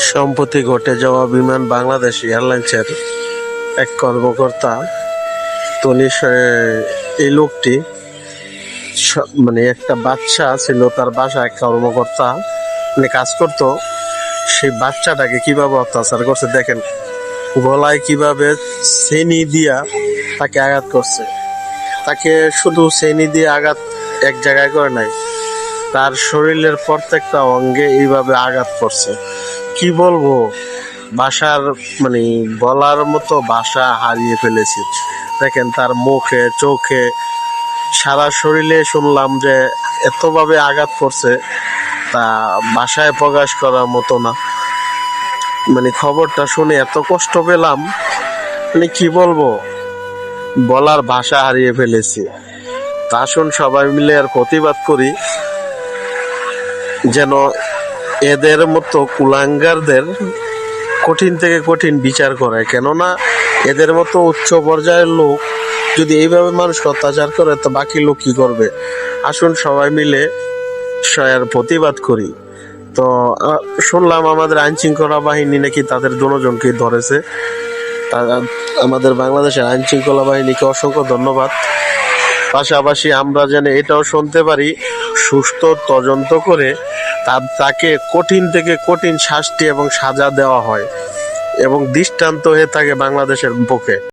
সম্প্রতি ঘটে যাওয়া বিমান বাংলাদেশ এয়ারলাইন্সের এক কর্মকর্তা এই লোকটি মানে একটা বাচ্চা ছিল, তার বাসায় এক কর্মকর্তা মানে কাজ করতো। সেই বাচ্চাটাকে কিভাবে অত্যাচার করছে দেখেন, গলায় কিভাবে চেনি দিয়া তাকে আঘাত করছে। তাকে শুধু চেনি দিয়ে আঘাত এক জায়গায় করে নাই, তার শরীরের প্রত্যেকটা অঙ্গে এইভাবে আঘাত করছে। কি বলবো, ভাষার মানে বলার মতো ভাষা হারিয়ে ফেলেছি। দেখেন তার মুখে, চোখে, সারা শরীরে শুনলাম যে এতভাবে আঘাত করছে, তা ভাষায় প্রকাশ করার মতো না। মানে খবরটা শুনে এত কষ্ট পেলাম, মানে কি বলবো, বলার ভাষা হারিয়ে ফেলেছি। তা আসুন সবাই মিলে আর প্রতিবাদ করি, যেন এদের মতো কুলাঙ্গারদের কঠিন থেকে কঠিন বিচার করে। কেননা এদের মতো উচ্চ পর্যায়ের লোক যদি এইভাবে মানুষ অত্যাচার করে, তো বাকি লোক কি করবে? আসুন সবাই মিলে প্রতিবাদ করি। তো শুনলাম আমাদের আইন শৃঙ্খলা বাহিনী নাকি তাদের দুজনকে ধরেছে। আমাদের বাংলাদেশের আইন শৃঙ্খলা বাহিনীকে অসংখ্য ধন্যবাদ। পাশাপাশি আমরা যেন এটাও শুনতে পারি, সুস্থ তদন্ত করে তাকে কঠিন থেকে কঠিন শাস্তি এবং সাজা দেওয়া হয় এবং দৃষ্টান্ত হয়ে থাকে বাংলাদেশের পক্ষে।